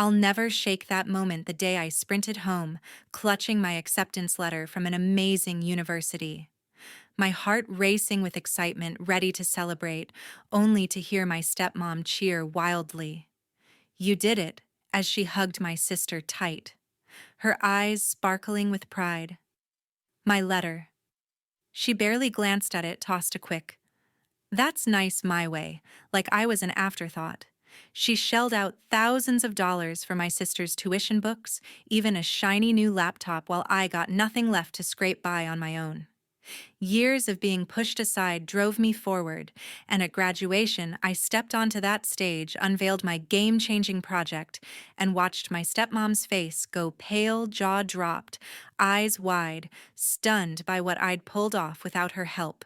I'll never shake that moment the day I sprinted home, clutching my acceptance letter from an amazing university. My heart racing with excitement, ready to celebrate, only to hear my stepmom cheer wildly. "You did it," as she hugged my sister tight, her eyes sparkling with pride. "My letter." She barely glanced at it, tossed a quick, "That's nice my way," like I was an afterthought. She shelled out thousands of dollars for my sister's tuition books, even a shiny new laptop, while I got nothing left to scrape by on my own. Years of being pushed aside drove me forward, and at graduation, I stepped onto that stage, unveiled my game-changing project, and watched my stepmom's face go pale, jaw dropped, eyes wide, stunned by what I'd pulled off without her help.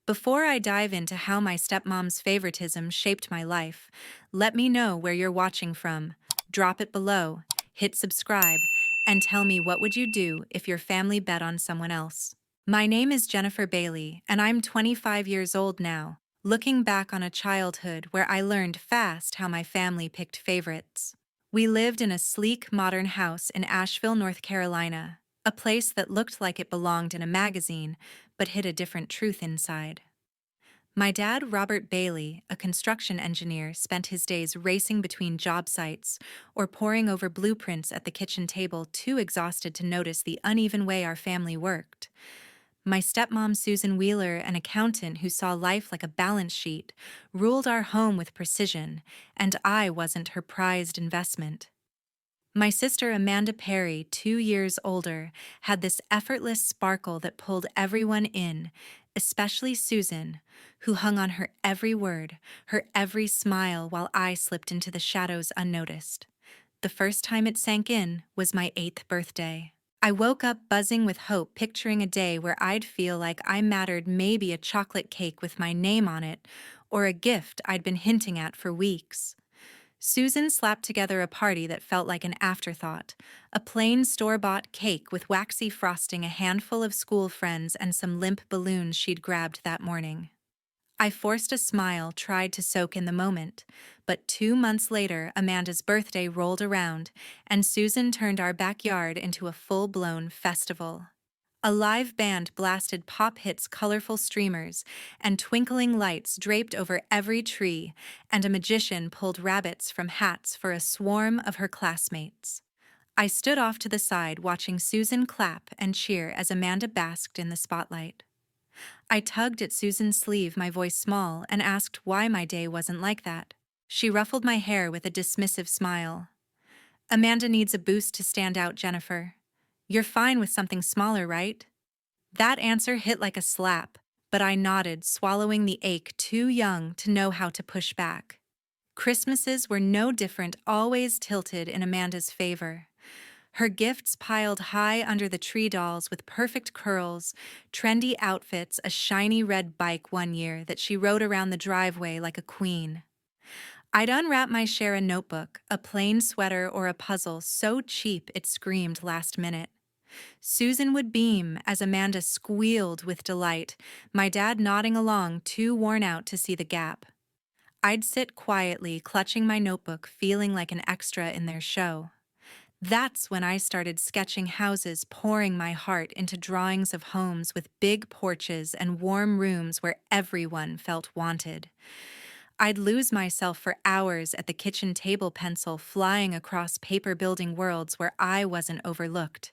Before I dive into how my stepmom's favoritism shaped my life, let me know where you're watching from. Drop it below, hit subscribe, and tell me, what would you do if your family bet on someone else? My name is Jennifer Bailey, and I'm 25 years old now, looking back on a childhood where I learned fast how my family picked favorites. We lived in a sleek, modern house in Asheville, North Carolina, a place that looked like it belonged in a magazine, but hid a different truth inside. My dad, Robert Bailey, a construction engineer, spent his days racing between job sites or poring over blueprints at the kitchen table, too exhausted to notice the uneven way our family worked. My stepmom, Susan Wheeler, an accountant who saw life like a balance sheet, ruled our home with precision, and I wasn't her prized investment. My sister, Amanda Perry, 2 years older, had this effortless sparkle that pulled everyone in, especially Susan, who hung on her every word, her every smile, while I slipped into the shadows unnoticed. The first time it sank in was my 8th birthday. I woke up buzzing with hope, picturing a day where I'd feel like I mattered, maybe a chocolate cake with my name on it, or a gift I'd been hinting at for weeks. Susan slapped together a party that felt like an afterthought, a plain store-bought cake with waxy frosting, a handful of school friends, and some limp balloons she'd grabbed that morning. I forced a smile, tried to soak in the moment, but 2 months later, Amanda's birthday rolled around, and Susan turned our backyard into a full-blown festival. A live band blasted pop hits, colorful streamers, and twinkling lights draped over every tree, and a magician pulled rabbits from hats for a swarm of her classmates. I stood off to the side, watching Susan clap and cheer as Amanda basked in the spotlight. I tugged at Susan's sleeve, my voice small, and asked why my day wasn't like that. She ruffled my hair with a dismissive smile. "Amanda needs a boost to stand out, Jennifer. You're fine with something smaller, right?" That answer hit like a slap, but I nodded, swallowing the ache, too young to know how to push back. Christmases were no different, always tilted in Amanda's favor. Her gifts piled high under the tree, dolls with perfect curls, trendy outfits, a shiny red bike one year that she rode around the driveway like a queen. I'd unwrap my share, a notebook, a plain sweater, or a puzzle so cheap it screamed last minute. Susan would beam as Amanda squealed with delight, my dad nodding along, too worn out to see the gap. I'd sit quietly, clutching my notebook, feeling like an extra in their show. That's when I started sketching houses, pouring my heart into drawings of homes with big porches and warm rooms where everyone felt wanted. I'd lose myself for hours at the kitchen table, pencil flying across paper, building worlds where I wasn't overlooked.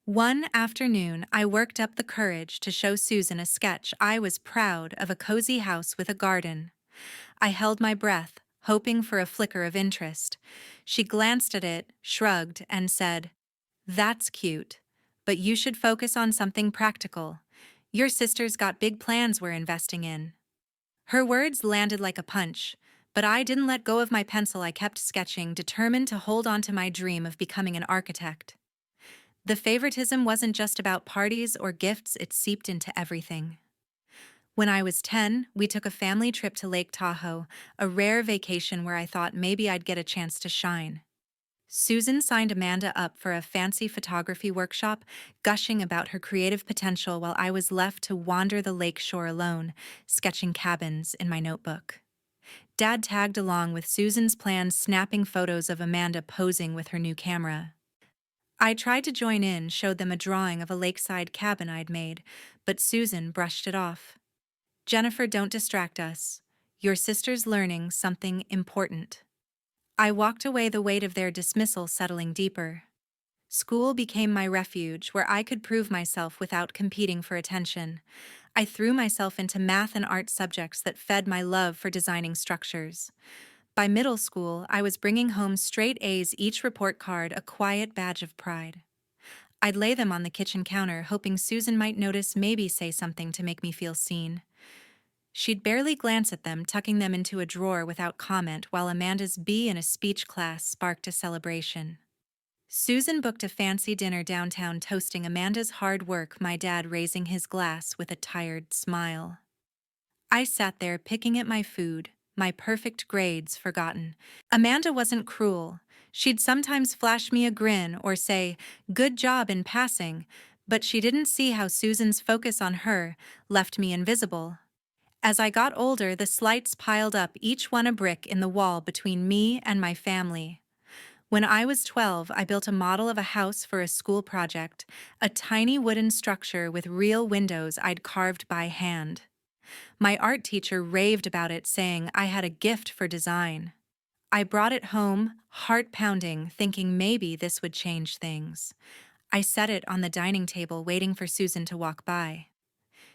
One afternoon, I worked up the courage to show Susan a sketch I was proud of, a cozy house with a garden. I held my breath, hoping for a flicker of interest. She glanced at it, shrugged, and said, "That's cute, but you should focus on something practical. Your sister's got big plans we're investing in." Her words landed like a punch, but I didn't let go of my pencil. I kept sketching, determined to hold on to my dream of becoming an architect. The favoritism wasn't just about parties or gifts, it seeped into everything. When I was 10, we took a family trip to Lake Tahoe, a rare vacation where I thought maybe I'd get a chance to shine. Susan signed Amanda up for a fancy photography workshop, gushing about her creative potential, while I was left to wander the lakeshore alone, sketching cabins in my notebook. Dad tagged along with Susan's plans, snapping photos of Amanda posing with her new camera. I tried to join in, showed them a drawing of a lakeside cabin I'd made, but Susan brushed it off. "Jennifer, don't distract us. Your sister's learning something important." I walked away, the weight of their dismissal settling deeper. School became my refuge, where I could prove myself without competing for attention. I threw myself into math and art subjects that fed my love for designing structures. By middle school, I was bringing home straight A's, each report card a quiet badge of pride. I'd lay them on the kitchen counter, hoping Susan might notice, maybe say something to make me feel seen. She'd barely glance at them, tucking them into a drawer without comment, while Amanda's B in a speech class sparked a celebration. Susan booked a fancy dinner downtown, toasting Amanda's hard work, my dad raising his glass with a tired smile. I sat there picking at my food, my perfect grades forgotten. Amanda wasn't cruel. She'd sometimes flash me a grin or say, "Good job," in passing, but she didn't see how Susan's focus on her left me invisible. As I got older, the slights piled up, each one a brick in the wall between me and my family. When I was 12, I built a model of a house for a school project, a tiny wooden structure with real windows I'd carved by hand. My art teacher raved about it, saying I had a gift for design. I brought it home, heart pounding, thinking maybe this would change things. I set it on the dining table, waiting for Susan to walk by.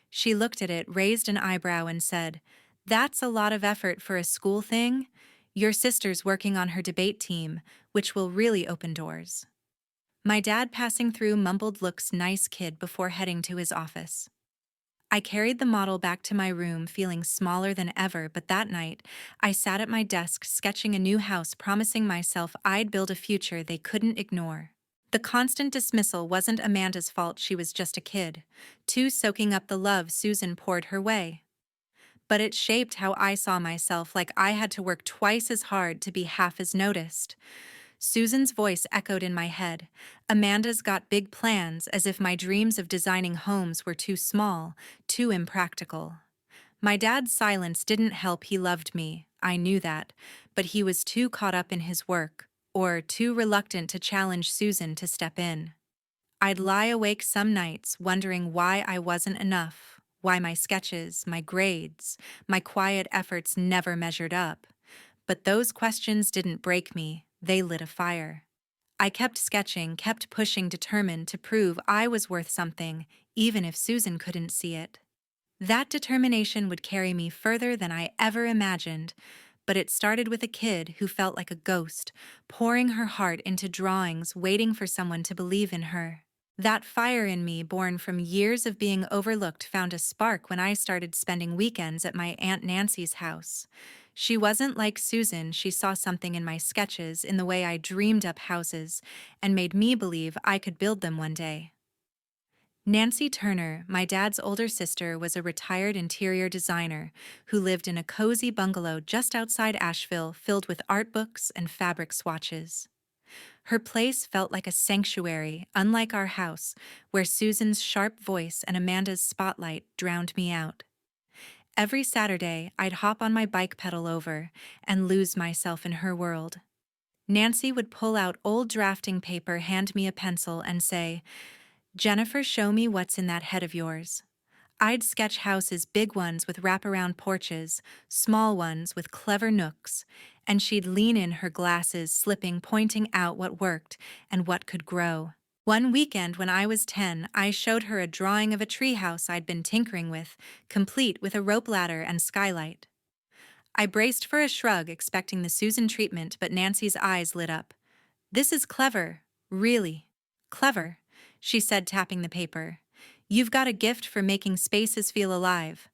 She looked at it, raised an eyebrow, and said, "That's a lot of effort for a school thing. Your sister's working on her debate team, which will really open doors." My dad, passing through, mumbled, "Looks nice, kid," before heading to his office. I carried the model back to my room, feeling smaller than ever, but that night, I sat at my desk sketching a new house, promising myself I'd build a future they couldn't ignore. The constant dismissal wasn't Amanda's fault, she was just a kid, too soaking up the love Susan poured her way. But it shaped how I saw myself, like I had to work twice as hard to be half as noticed. Susan's voice echoed in my head. "Amanda's got big plans," as if my dreams of designing homes were too small, too impractical. My dad's silence didn't help. He loved me, I knew that, but he was too caught up in his work, or too reluctant to challenge Susan to step in. I'd lie awake some nights wondering why I wasn't enough, why my sketches, my grades, my quiet efforts never measured up. But those questions didn't break me, they lit a fire. I kept sketching, kept pushing, determined to prove I was worth something, even if Susan couldn't see it. That determination would carry me further than I ever imagined, but it started with a kid who felt like a ghost, pouring her heart into drawings, waiting for someone to believe in her. That fire in me, born from years of being overlooked, found a spark when I started spending weekends at my Aunt Nancy's house. She wasn't like Susan. She saw something in my sketches, in the way I dreamed up houses, and made me believe I could build them one day. Nancy Turner, my dad's older sister, was a retired interior designer who lived in a cozy bungalow just outside Asheville, filled with art books and fabric swatches. Her place felt like a sanctuary, unlike our house, where Susan's sharp voice and Amanda's spotlight drowned me out. Every Saturday, I'd hop on my bike, pedal over, and lose myself in her world. Nancy would pull out old drafting paper, hand me a pencil, and say, "Jennifer, show me what's in that head of yours." I'd sketch houses, big ones with wraparound porches, small ones with clever nooks, and she'd lean in, her glasses slipping, pointing out what worked and what could grow. One weekend when I was 10, I showed her a drawing of a treehouse I'd been tinkering with, complete with a rope ladder and skylight. I braced for a shrug, expecting the Susan treatment, but Nancy's eyes lit up. "This is clever, really clever," she said, tapping the paper. "You've got a gift for making spaces feel alive."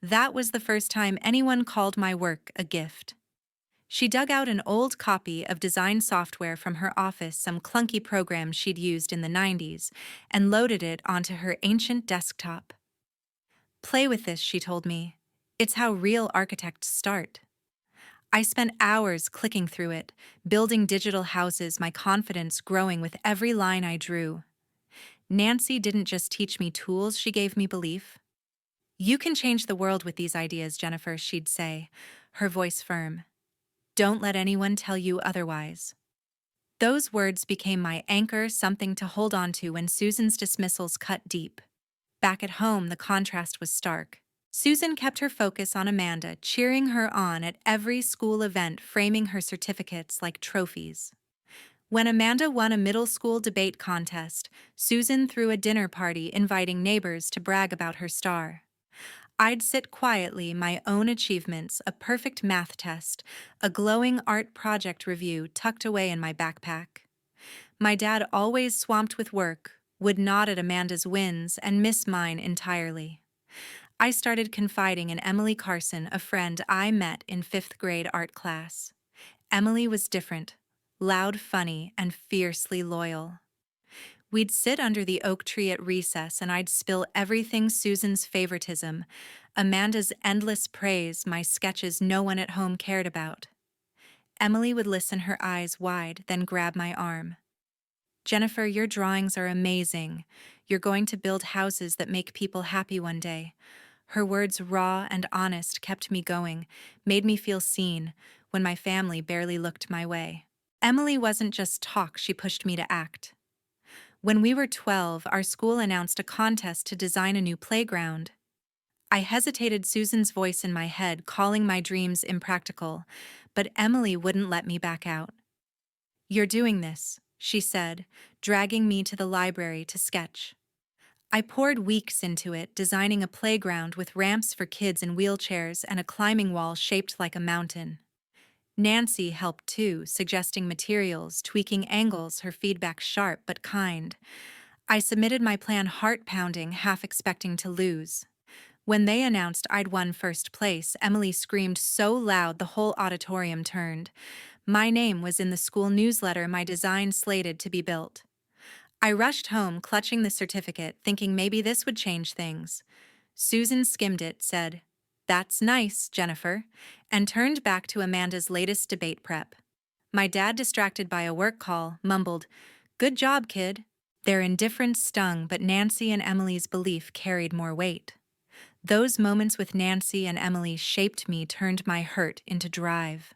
That was the first time anyone called my work a gift. She dug out an old copy of design software from her office, some clunky program she'd used in the 90s, and loaded it onto her ancient desktop. "Play with this," she told me. "It's how real architects start." I spent hours clicking through it, building digital houses, my confidence growing with every line I drew. Nancy didn't just teach me tools, she gave me belief. "You can change the world with these ideas, Jennifer," she'd say. her voice firm. Don't let anyone tell you otherwise. Those words became my anchor, something to hold on to when Susan's dismissals cut deep. Back at home, the contrast was stark. Susan kept her focus on Amanda, cheering her on at every school event, framing her certificates like trophies. When Amanda won a middle school debate contest, Susan threw a dinner party inviting neighbors to brag about her star. I'd sit quietly, my own achievements, a perfect math test, a glowing art project review tucked away in my backpack. My dad, always swamped with work, would nod at Amanda's wins and miss mine entirely. I started confiding in Emily Carson, a friend I met in 5th grade art class. Emily was different, loud, funny, and fiercely loyal. We'd sit under the oak tree at recess and I'd spill everything: Susan's favoritism, Amanda's endless praise, my sketches no one at home cared about. Emily would listen, her eyes wide, then grab my arm. Jennifer, your drawings are amazing. You're going to build houses that make people happy one day. Her words, raw and honest, kept me going, made me feel seen when my family barely looked my way. Emily wasn't just talk, she pushed me to act. When we were 12, our school announced a contest to design a new playground. I hesitated, Susan's voice in my head calling my dreams impractical, but Emily wouldn't let me back out. You're doing this, she said, dragging me to the library to sketch. I poured weeks into it, designing a playground with ramps for kids in wheelchairs and a climbing wall shaped like a mountain. Nancy helped too, suggesting materials, tweaking angles, her feedback sharp but kind. I submitted my plan, heart-pounding, half expecting to lose. When they announced I'd won first place, Emily screamed so loud the whole auditorium turned. My name was in the school newsletter, my design slated to be built. I rushed home, clutching the certificate, thinking maybe this would change things. Susan skimmed it, said, "That's nice, Jennifer," and turned back to Amanda's latest debate prep. My dad, distracted by a work call, mumbled, "Good job, kid." Their indifference stung, but Nancy and Emily's belief carried more weight. Those moments with Nancy and Emily shaped me, turned my hurt into drive.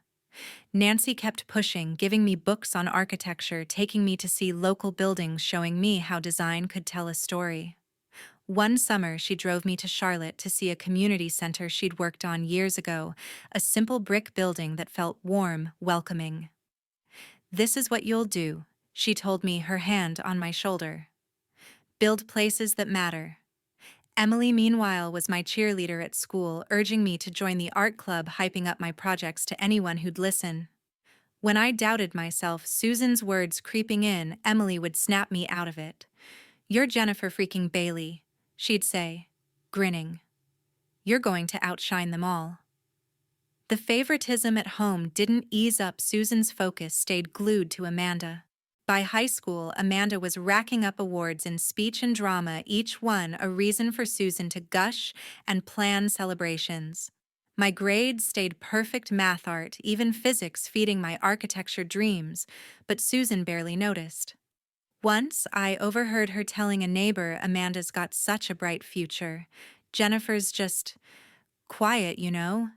Nancy kept pushing, giving me books on architecture, taking me to see local buildings, showing me how design could tell a story. One summer, she drove me to Charlotte to see a community center she'd worked on years ago, a simple brick building that felt warm, welcoming. "This is what you'll do," she told me, her hand on my shoulder. "Build places that matter." Emily, meanwhile, was my cheerleader at school, urging me to join the art club, hyping up my projects to anyone who'd listen. When I doubted myself, Susan's words creeping in, Emily would snap me out of it. "You're Jennifer freaking Bailey," she'd say, grinning. "You're going to outshine them all." The favoritism at home didn't ease up. Susan's focus stayed glued to Amanda. By high school, Amanda was racking up awards in speech and drama, each one a reason for Susan to gush and plan celebrations. My grades stayed perfect, math, art, even physics feeding my architecture dreams, but Susan barely noticed. Once, I overheard her telling a neighbor, "Amanda's got such a bright future. Jennifer's just quiet, you know."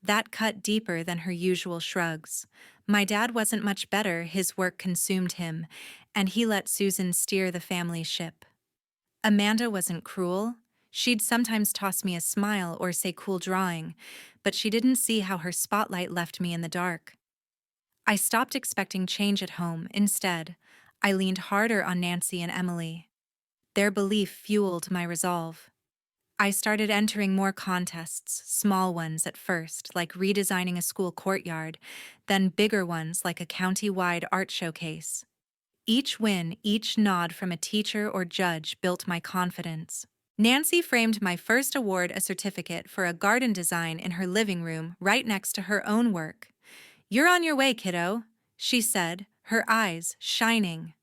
That cut deeper than her usual shrugs. My dad wasn't much better, his work consumed him, and he let Susan steer the family ship. Amanda wasn't cruel. She'd sometimes toss me a smile or say cool drawing, but she didn't see how her spotlight left me in the dark. I stopped expecting change at home. Instead, I leaned harder on Nancy and Emily. Their belief fueled my resolve. I started entering more contests, small ones at first, like redesigning a school courtyard, then bigger ones like a county-wide art showcase. Each win, each nod from a teacher or judge built my confidence. Nancy framed my first award, a certificate for a garden design, in her living room, right next to her own work. "You're on your way, kiddo," she said, her eyes shining.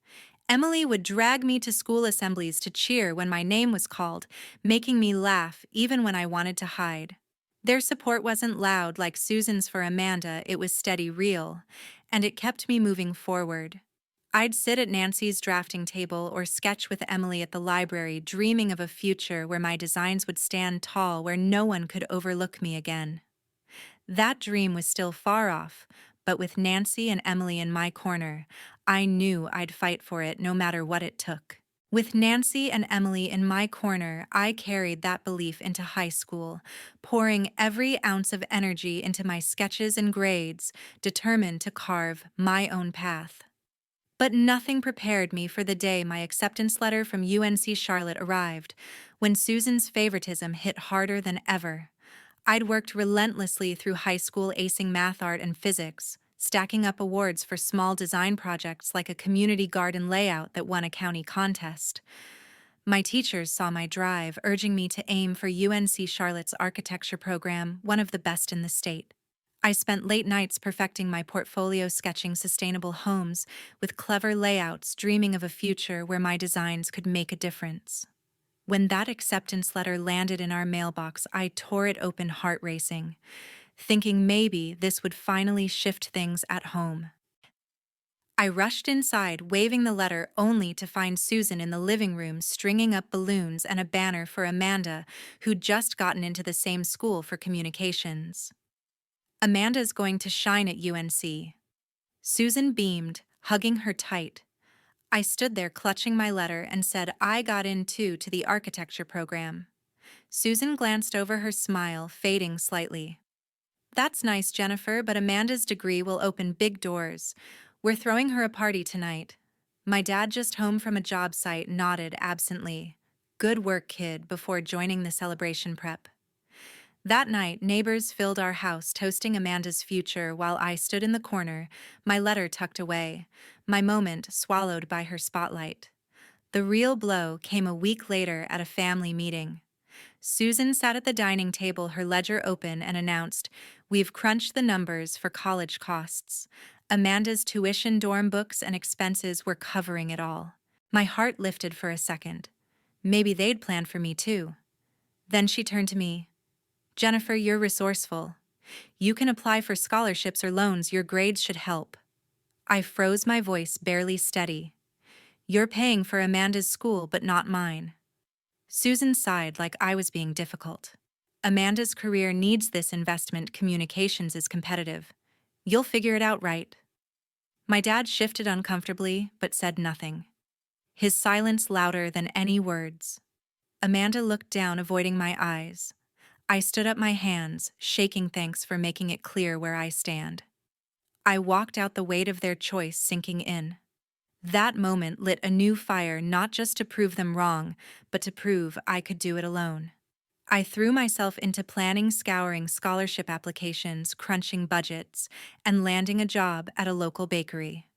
Emily would drag me to school assemblies to cheer when my name was called, making me laugh even when I wanted to hide. Their support wasn't loud like Susan's for Amanda, it was steady, real, and it kept me moving forward. I'd sit at Nancy's drafting table or sketch with Emily at the library, dreaming of a future where my designs would stand tall, where no one could overlook me again. That dream was still far off, but with Nancy and Emily in my corner, I knew I'd fight for it no matter what it took. With Nancy and Emily in my corner, I carried that belief into high school, pouring every ounce of energy into my sketches and grades, determined to carve my own path. But nothing prepared me for the day my acceptance letter from UNC Charlotte arrived, when Susan's favoritism hit harder than ever. I'd worked relentlessly through high school acing math, art, and physics, stacking up awards for small design projects like a community garden layout that won a county contest. My teachers saw my drive, urging me to aim for UNC Charlotte's architecture program, one of the best in the state. I spent late nights perfecting my portfolio, sketching sustainable homes with clever layouts, dreaming of a future where my designs could make a difference. When that acceptance letter landed in our mailbox, I tore it open, heart racing, thinking maybe this would finally shift things at home. I rushed inside, waving the letter, only to find Susan in the living room stringing up balloons and a banner for Amanda, who'd just gotten into the same school for communications. "Amanda's going to shine at UNC." Susan beamed, hugging her tight. I stood there clutching my letter and said I got in too, to the architecture program. Susan glanced over, her smile fading slightly. "That's nice, Jennifer, but Amanda's degree will open big doors. We're throwing her a party tonight." My dad, just home from a job site, nodded absently. "Good work, kid," before joining the celebration prep. That night, neighbors filled our house toasting Amanda's future while I stood in the corner, my letter tucked away, my moment swallowed by her spotlight. The real blow came a week later at a family meeting. Susan sat at the dining table, her ledger open, and announced, "We've crunched the numbers for college costs. Amanda's tuition, dorm books, and expenses were covering it all." My heart lifted for a second. Maybe they'd planned for me too. Then she turned to me. "Jennifer, you're resourceful. You can apply for scholarships or loans. Your grades should help." I froze, my voice barely steady. "You're paying for Amanda's school, but not mine." Susan sighed like I was being difficult. "Amanda's career needs this investment. Communications is competitive. You'll figure it out, right?" My dad shifted uncomfortably, but said nothing. His silence louder than any words. Amanda looked down, avoiding my eyes. I stood up, my hands shaking. "Thanks for making it clear where I stand." I walked out, the weight of their choice sinking in. That moment lit a new fire, not just to prove them wrong, but to prove I could do it alone. I threw myself into planning, scouring scholarship applications, crunching budgets, and landing a job at a local bakery.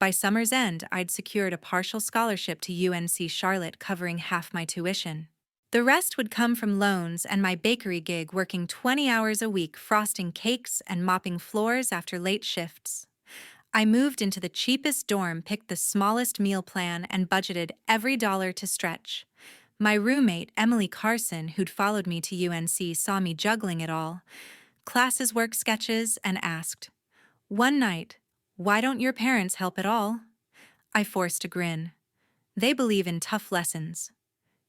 By summer's end, I'd secured a partial scholarship to UNC Charlotte, covering half my tuition. The rest would come from loans and my bakery gig, working 20 hours a week, frosting cakes and mopping floors after late shifts. I moved into the cheapest dorm, picked the smallest meal plan, and budgeted every dollar to stretch. My roommate, Emily Carson, who'd followed me to UNC, saw me juggling it all, classes, work, sketches, and asked, one night, "Why don't your parents help at all?" I forced a grin. "They believe in tough lessons."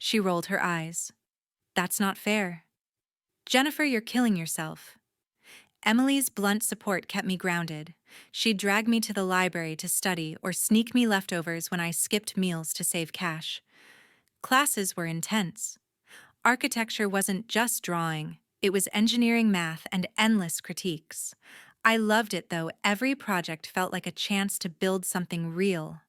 She rolled her eyes. "That's not fair." "Jennifer, you're killing yourself." Emily's blunt support kept me grounded. She'd drag me to the library to study or sneak me leftovers when I skipped meals to save cash. Classes were intense. Architecture wasn't just drawing, it was engineering, math, and endless critiques. I loved it, though. Every project felt like a chance to build something real.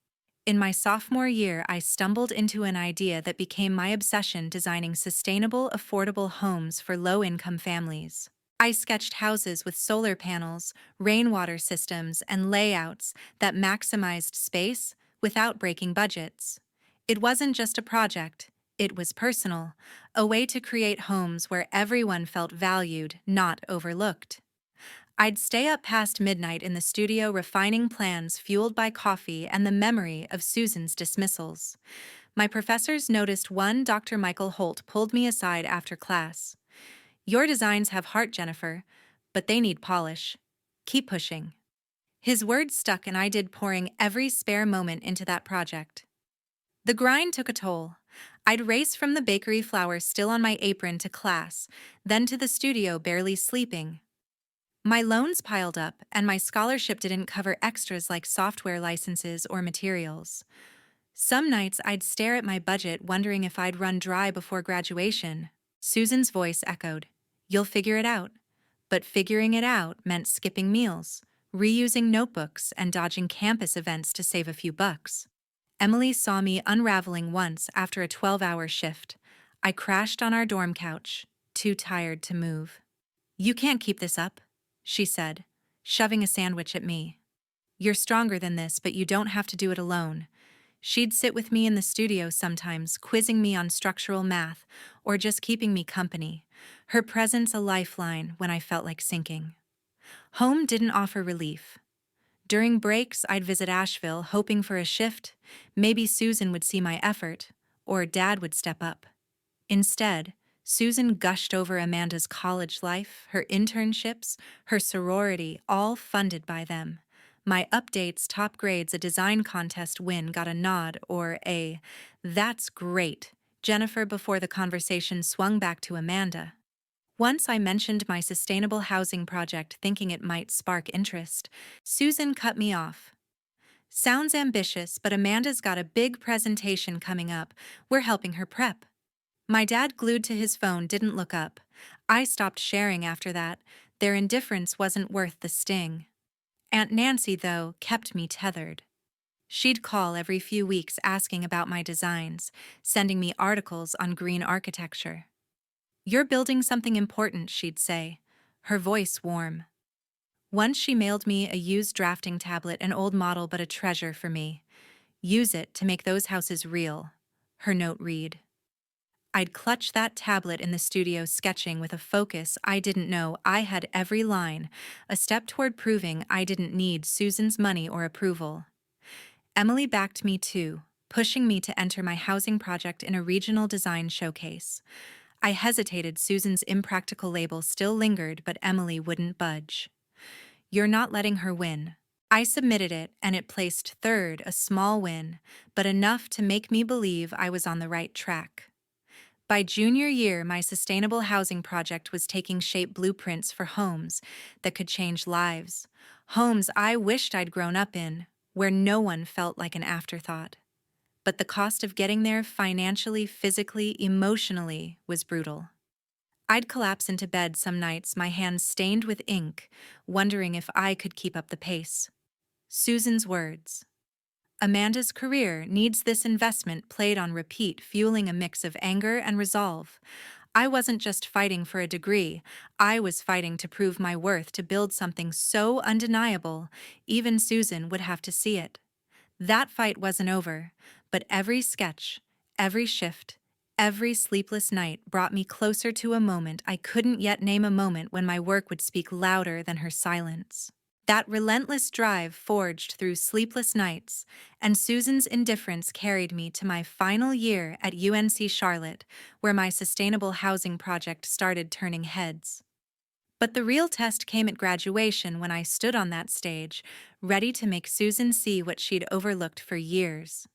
In my sophomore year, I stumbled into an idea that became my obsession: designing sustainable, affordable homes for low-income families. I sketched houses with solar panels, rainwater systems, and layouts that maximized space without breaking budgets. It wasn't just a project, it was personal, a way to create homes where everyone felt valued, not overlooked. I'd stay up past midnight in the studio, refining plans, fueled by coffee and the memory of Susan's dismissals. My professors noticed one. Dr. Michael Holt pulled me aside after class. "Your designs have heart, Jennifer, but they need polish. Keep pushing." His words stuck, and I did, pouring every spare moment into that project. The grind took a toll. I'd race from the bakery, flour still on my apron, to class, then to the studio, barely sleeping. My loans piled up, and my scholarship didn't cover extras like software licenses or materials. Some nights I'd stare at my budget wondering if I'd run dry before graduation. Susan's voice echoed, "You'll figure it out." But figuring it out meant skipping meals, reusing notebooks, and dodging campus events to save a few bucks. Emily saw me unraveling once after a 12-hour shift. I crashed on our dorm couch, too tired to move. "You can't keep this up," she said, shoving a sandwich at me. "You're stronger than this, but you don't have to do it alone." She'd sit with me in the studio sometimes, quizzing me on structural math or just keeping me company, her presence a lifeline when I felt like sinking. Home didn't offer relief. During breaks, I'd visit Asheville, hoping for a shift. Maybe Susan would see my effort, or Dad would step up. Instead, Susan gushed over Amanda's college life, her internships, her sorority, all funded by them. My updates, top grades, a design contest win got a nod or a, "That's great," Jennifer before the conversation swung back to Amanda. Once I mentioned my sustainable housing project thinking it might spark interest. Susan cut me off. "Sounds ambitious, but Amanda's got a big presentation coming up. We're helping her prep." My dad, glued to his phone, didn't look up. I stopped sharing after that. Their indifference wasn't worth the sting. Aunt Nancy, though, kept me tethered. She'd call every few weeks asking about my designs, sending me articles on green architecture. "You're building something important," she'd say, her voice warm. Once she mailed me a used drafting tablet, an old model but a treasure for me. "Use it to make those houses real," her note read. I'd clutch that tablet in the studio, sketching with a focus I didn't know. I had every line, a step toward proving I didn't need Susan's money or approval. Emily backed me too, pushing me to enter my housing project in a regional design showcase. I hesitated. Susan's impractical label still lingered, but Emily wouldn't budge. "You're not letting her win." I submitted it, and it placed third, a small win, but enough to make me believe I was on the right track. By junior year, my sustainable housing project was taking shape, blueprints for homes that could change lives. Homes I wished I'd grown up in, where no one felt like an afterthought. But the cost of getting there, financially, physically, emotionally, was brutal. I'd collapse into bed some nights, my hands stained with ink, wondering if I could keep up the pace. Susan's words, "Amanda's career needs this investment," played on repeat, fueling a mix of anger and resolve. I wasn't just fighting for a degree, I was fighting to prove my worth, to build something so undeniable, even Susan would have to see it. That fight wasn't over, but every sketch, every shift, every sleepless night brought me closer to a moment I couldn't yet name, a moment when my work would speak louder than her silence. That relentless drive forged through sleepless nights, and Susan's indifference carried me to my final year at UNC Charlotte, where my sustainable housing project started turning heads. But the real test came at graduation, when I stood on that stage, ready to make Susan see what she'd overlooked for years.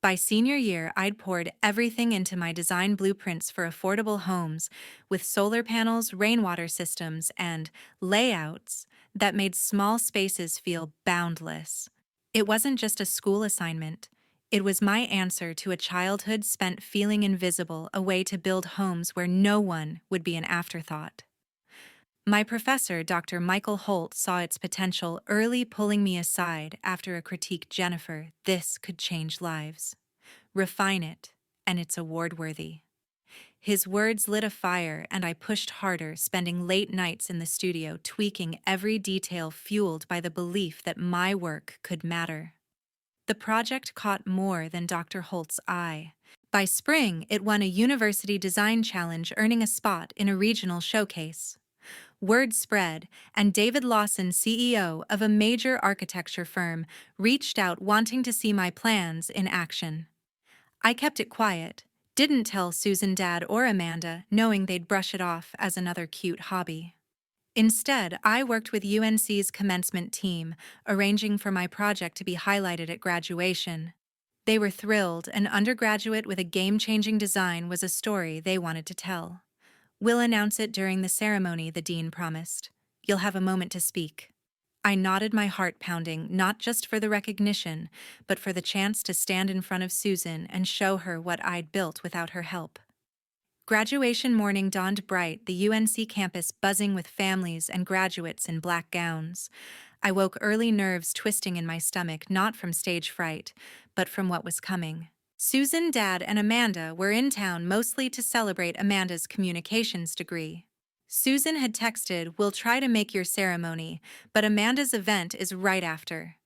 By senior year, I'd poured everything into my design blueprints for affordable homes, with solar panels, rainwater systems, and layouts that made small spaces feel boundless. It wasn't just a school assignment. It was my answer to a childhood spent feeling invisible, a way to build homes where no one would be an afterthought. My professor, Dr. Michael Holt, saw its potential early, pulling me aside after a critique. "Jennifer, this could change lives. Refine it, and it's award-worthy." His words lit a fire, and I pushed harder, spending late nights in the studio, tweaking every detail, fueled by the belief that my work could matter. The project caught more than Dr. Holt's eye. By spring, it won a university design challenge, earning a spot in a regional showcase. Word spread, and David Lawson, CEO of a major architecture firm, reached out wanting to see my plans in action. I kept it quiet, didn't tell Susan, Dad, or Amanda, knowing they'd brush it off as another cute hobby. Instead, I worked with UNC's commencement team, arranging for my project to be highlighted at graduation. They were thrilled. An undergraduate with a game-changing design was a story they wanted to tell. "We'll announce it during the ceremony," the dean promised. You'll have a moment to speak." I nodded, my heart pounding, not just for the recognition, but for the chance to stand in front of Susan and show her what I'd built without her help. Graduation morning dawned bright, the UNC campus buzzing with families and graduates in black gowns. I woke early, nerves twisting in my stomach, not from stage fright, but from what was coming. Susan, Dad, and Amanda were in town mostly to celebrate Amanda's communications degree. Susan had texted, "We'll try to make your ceremony, but Amanda's event is right after."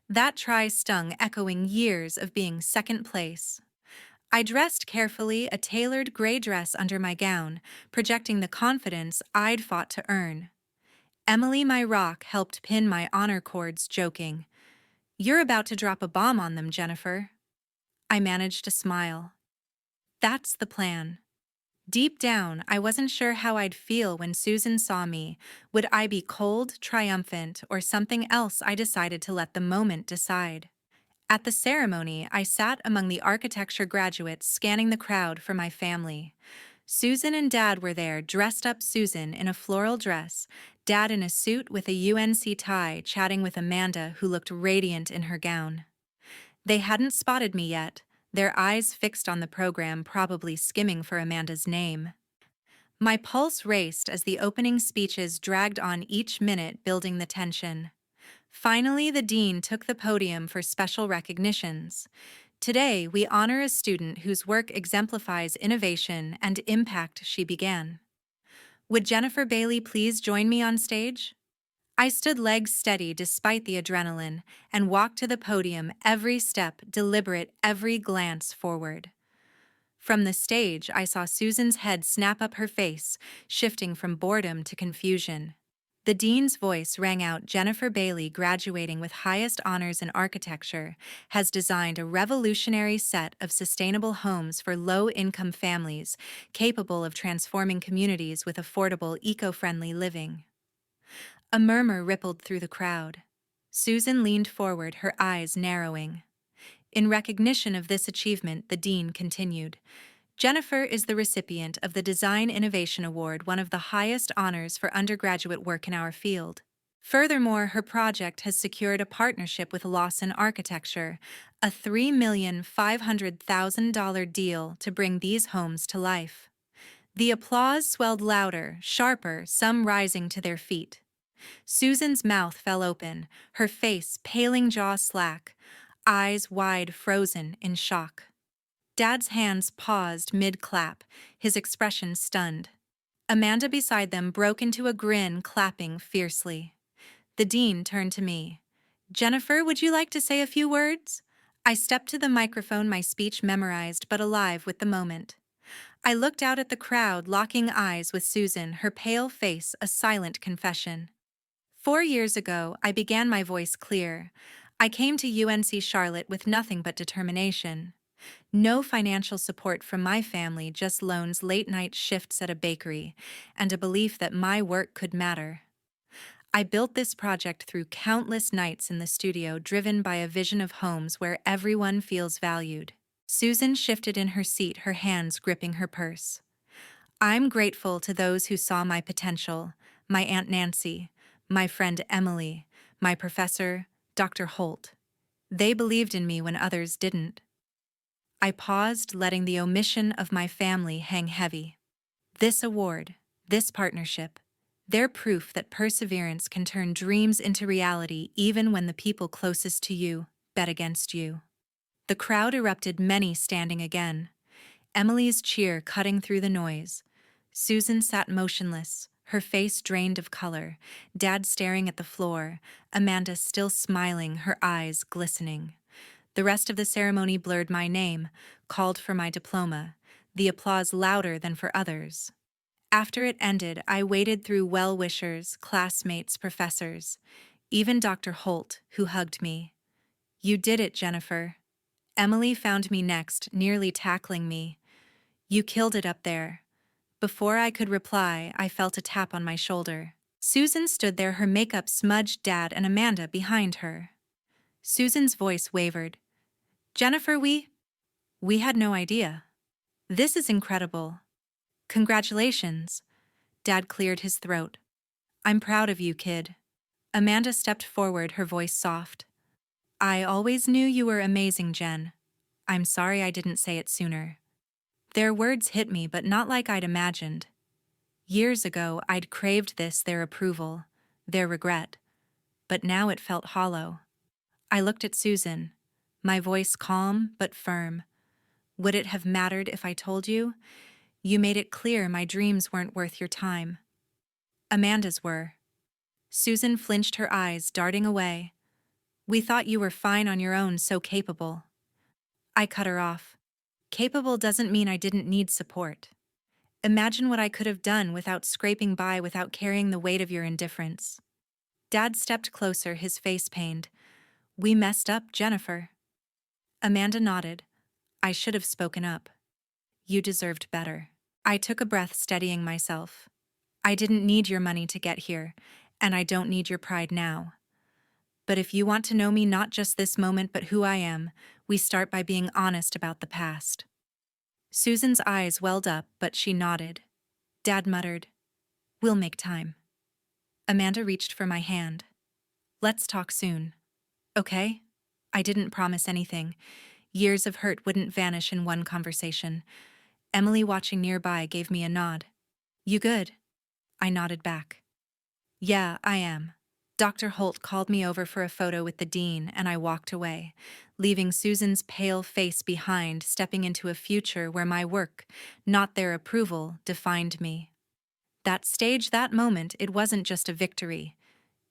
That try stung, echoing years of being second place. I dressed carefully, a tailored gray dress under my gown, projecting the confidence I'd fought to earn. Emily, my rock, helped pin my honor cords, joking, "You're about to drop a bomb on them, Jennifer." I managed a smile. That's the plan. Deep down, I wasn't sure how I'd feel when Susan saw me. Would I be cold, triumphant, or something else? I decided to let the moment decide. At the ceremony, I sat among the architecture graduates, scanning the crowd for my family. Susan and Dad were there, dressed up, Susan in a floral dress, Dad in a suit with a UNC tie, chatting with Amanda, who looked radiant in her gown. They hadn't spotted me yet, their eyes fixed on the program, probably skimming for Amanda's name. My pulse raced as the opening speeches dragged on, each minute building the tension. Finally, the dean took the podium for special recognitions. "Today, we honor a student whose work exemplifies innovation and impact," she began. "Would Jennifer Bailey please join me on stage?" I stood legs steady despite the adrenaline and walked to the podium, every step deliberate, every glance forward. From the stage, I saw Susan's head snap up, her face shifting from boredom to confusion. The dean's voice rang out, "Jennifer Bailey, graduating with highest honors in architecture, has designed a revolutionary set of sustainable homes for low-income families, capable of transforming communities with affordable, eco-friendly living." A murmur rippled through the crowd. Susan leaned forward, her eyes narrowing. In recognition of this achievement, the dean continued, "Jennifer is the recipient of the Design Innovation Award, one of the highest honors for undergraduate work in our field. Furthermore, her project has secured a partnership with Lawson Architecture, a $3,500,000 deal to bring these homes to life." The applause swelled louder, sharper, some rising to their feet. Susan's mouth fell open, her face paling, jaw slack, eyes wide, frozen in shock. Dad's hands paused mid-clap, his expression stunned. Amanda beside them broke into a grin, clapping fiercely. The dean turned to me. "Jennifer, would you like to say a few words?" I stepped to the microphone, my speech memorized but alive with the moment. I looked out at the crowd, locking eyes with Susan, her pale face a silent confession. 4 years ago, I began, my voice clear. I came to UNC Charlotte with nothing but determination. No financial support from my family, just loans, late-night shifts at a bakery, and a belief that my work could matter. I built this project through countless nights in the studio, driven by a vision of homes where everyone feels valued. Susan shifted in her seat, her hands gripping her purse. "I'm grateful to those who saw my potential, my Aunt Nancy, my friend Emily, my professor, Dr. Holt. They believed in me when others didn't." I paused, letting the omission of my family hang heavy. This award, this partnership, they're proof that perseverance can turn dreams into reality even when the people closest to you bet against you. The crowd erupted, many standing again. Emily's cheer cutting through the noise. Susan sat motionless, her face drained of color, Dad staring at the floor, Amanda still smiling, her eyes glistening. The rest of the ceremony blurred my name, called for my diploma, the applause louder than for others. After it ended, I waded through well-wishers, classmates, professors, even Dr. Holt, who hugged me. "You did it, Jennifer." Emily found me next, nearly tackling me. "You killed it up there." Before I could reply, I felt a tap on my shoulder. Susan stood there, her makeup smudged, Dad and Amanda behind her. Susan's voice wavered. "Jennifer, we had no idea. This is incredible. Congratulations." Dad cleared his throat. I'm proud of you, kid. Amanda stepped forward, her voice soft. I always knew you were amazing, Jen. I'm sorry I didn't say it sooner. Their words hit me, but not like I'd imagined. Years ago, I'd craved their approval, their regret. But now it felt hollow. I looked at Susan, my voice calm but firm. Would it have mattered if I told you? You made it clear my dreams weren't worth your time. Amanda's were. Susan flinched, her eyes darting away. We thought you were fine on your own, so capable. I cut her off. Capable doesn't mean I didn't need support. Imagine what I could have done without scraping by, without carrying the weight of your indifference. Dad stepped closer, his face pained. We messed up, Jennifer. Amanda nodded. I should have spoken up. You deserved better. I took a breath, steadying myself. I didn't need your money to get here, and I don't need your pride now. But if you want to know me, not just this moment but who I am, we start by being honest about the past. Susan's eyes welled up, but she nodded. Dad muttered, We'll make time. Amanda reached for my hand. Let's talk soon. Okay? I didn't promise anything. Years of hurt wouldn't vanish in one conversation. Emily, watching nearby, gave me a nod. You good? I nodded back. Yeah, I am. Dr. Holt called me over for a photo with the dean, and I walked away, leaving Susan's pale face behind, stepping into a future where my work, not their approval, defined me. That stage, that moment, it wasn't just a victory.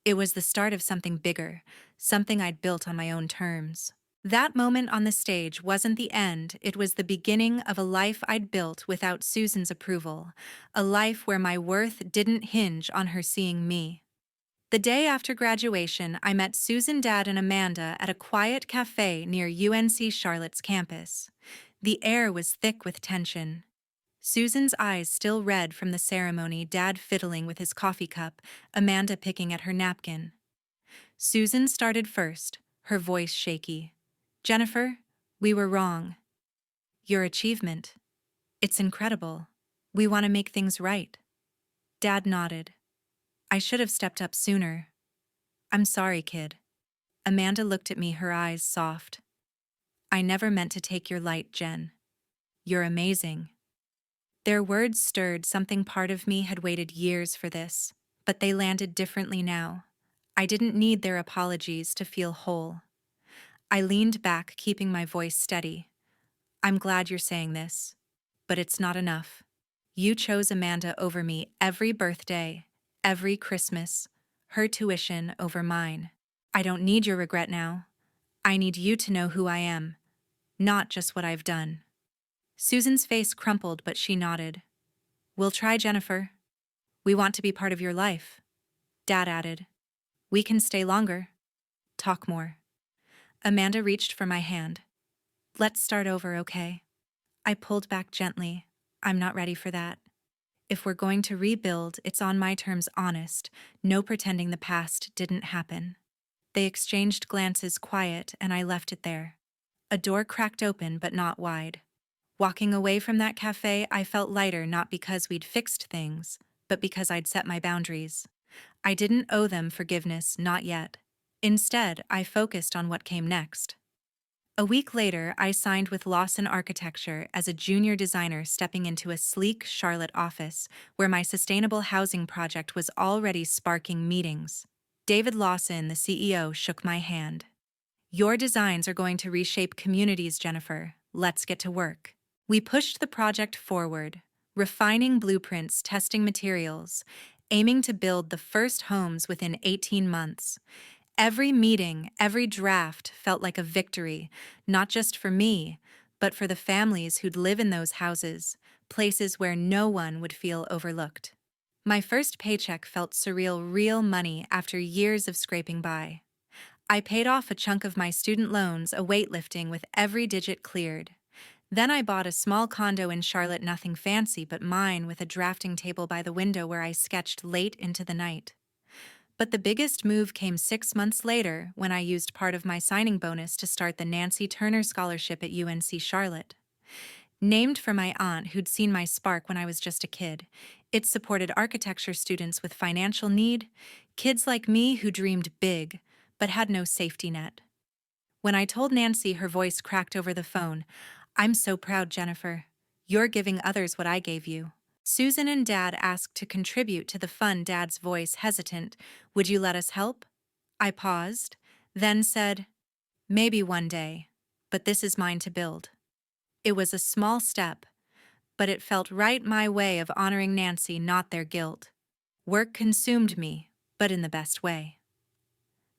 It was the start of something bigger, something I'd built on my own terms. That moment on the stage wasn't the end, it was the beginning of a life I'd built without Susan's approval, a life where my worth didn't hinge on her seeing me. The day after graduation, I met Susan, Dad, and Amanda at a quiet cafe near UNC Charlotte's campus. The air was thick with tension. Susan's eyes still red from the ceremony, Dad fiddling with his coffee cup, Amanda picking at her napkin. Susan started first, her voice shaky. Jennifer, we were wrong. Your achievement. It's incredible. We want to make things right. Dad nodded. I should have stepped up sooner. I'm sorry, kid. Amanda looked at me, her eyes soft. I never meant to take your light, Jen. You're amazing. Their words stirred something. Part of me had waited years for this, but they landed differently now. I didn't need their apologies to feel whole. I leaned back, keeping my voice steady. I'm glad you're saying this, but it's not enough. You chose Amanda over me every birthday, every Christmas, her tuition over mine. I don't need your regret now. I need you to know who I am, not just what I've done. Susan's face crumpled, but she nodded. We'll try, Jennifer. We want to be part of your life. Dad added. We can stay longer. Talk more. Amanda reached for my hand. Let's start over, okay? I pulled back gently. I'm not ready for that. If we're going to rebuild, it's on my terms, honest, no pretending the past didn't happen. They exchanged glances, quiet, and I left it there. A door cracked open, but not wide. Walking away from that cafe, I felt lighter, not because we'd fixed things, but because I'd set my boundaries. I didn't owe them forgiveness, not yet. Instead, I focused on what came next. A week later, I signed with Lawson Architecture as a junior designer, stepping into a sleek Charlotte office where my sustainable housing project was already sparking meetings. David Lawson, the CEO, shook my hand. Your designs are going to reshape communities, Jennifer. Let's get to work. We pushed the project forward, refining blueprints, testing materials, aiming to build the first homes within 18 months. Every meeting, every draft felt like a victory, not just for me, but for the families who'd live in those houses, places where no one would feel overlooked. My first paycheck felt surreal, real money after years of scraping by. I paid off a chunk of my student loans, a weightlifting with every digit cleared. Then I bought a small condo in Charlotte, nothing fancy but mine, with a drafting table by the window where I sketched late into the night. But the biggest move came 6 months later, when I used part of my signing bonus to start the Nancy Turner Scholarship at UNC Charlotte. Named for my aunt, who'd seen my spark when I was just a kid, It supported architecture students with financial need, kids like me who dreamed big but had no safety net. When I told Nancy, her voice cracked over the phone, "I'm so proud, Jennifer. You're giving others what I gave you." Susan and Dad asked to contribute to the fund. Dad's voice hesitant, "Would you let us help?" I paused, then said, "Maybe one day, but this is mine to build." It was a small step, but it felt right, my way of honoring Nancy, not their guilt. Work consumed me, but in the best way.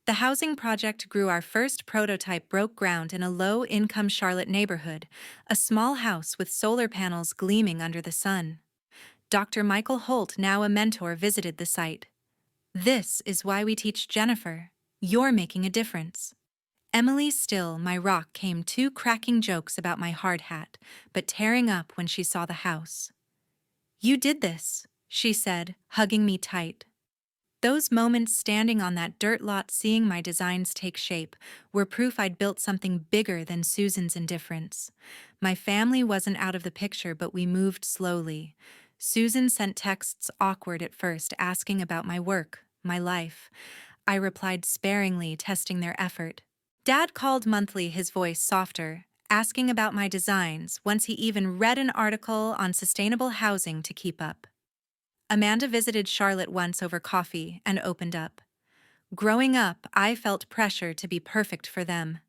The housing project grew. Our first prototype broke ground in a low-income Charlotte neighborhood, a small house with solar panels gleaming under the sun. Dr. Michael Holt, now a mentor, visited the site. "This is why we teach, Jennifer. You're making a difference." Emily Still, my rock, came to cracking jokes about my hard hat, but tearing up when she saw the house. "You did this," she said, hugging me tight. Those moments standing on that dirt lot, seeing my designs take shape, were proof I'd built something bigger than Susan's indifference. My family wasn't out of the picture, but we moved slowly. Susan sent texts, awkward at first, asking about my work, my life. I replied sparingly, testing their effort. Dad called monthly, his voice softer, asking about my designs. Once he even read an article on sustainable housing to keep up. Amanda visited Charlotte once over coffee and opened up. "Growing up, I felt pressure to be perfect for them.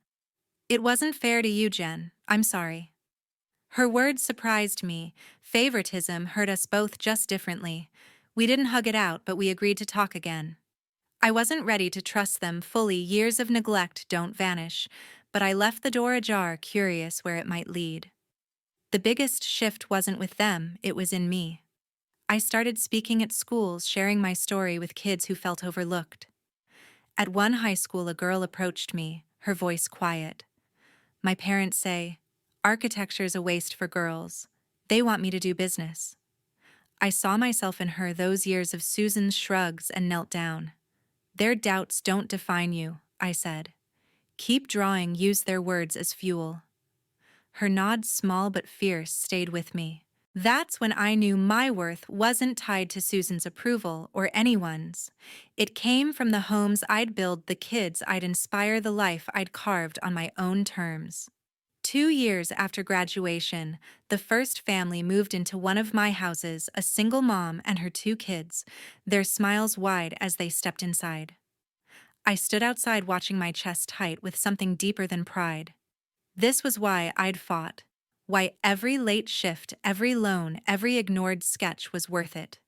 It wasn't fair to you, Jen. I'm sorry." Her words surprised me. Favoritism hurt us both just differently. We didn't hug it out, but we agreed to talk again. I wasn't ready to trust them fully. Years of neglect don't vanish, but I left the door ajar, curious where it might lead. The biggest shift wasn't with them, it was in me. I started speaking at schools, sharing my story with kids who felt overlooked. At one high school, a girl approached me, her voice quiet. "My parents say, architecture's a waste for girls. They want me to do business." I saw myself in her, those years of Susan's shrugs, and knelt down. "Their doubts don't define you," I said. "Keep drawing, use their words as fuel." Her nod, small but fierce, stayed with me. That's when I knew my worth wasn't tied to Susan's approval or anyone's. It came from the homes I'd build, the kids I'd inspire, the life I'd carved on my own terms. 2 years after graduation, the first family moved into one of my houses, a single mom and her 2 kids, their smiles wide as they stepped inside. I stood outside, watching, my chest tight with something deeper than pride. This was why I'd fought. Why every late shift, every loan, every ignored sketch was worth it.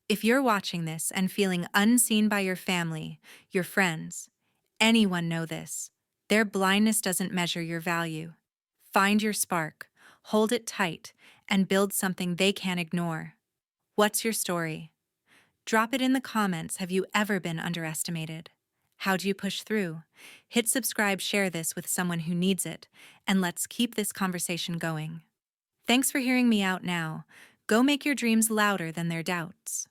If you're watching this and feeling unseen by your family, your friends, anyone, know this: their blindness doesn't measure your value. Find your spark, hold it tight, and build something they can't ignore. What's your story? Drop it in the comments. Have you ever been underestimated? How do you push through? Hit subscribe, share this with someone who needs it, and let's keep this conversation going. Thanks for hearing me out now. Go make your dreams louder than their doubts.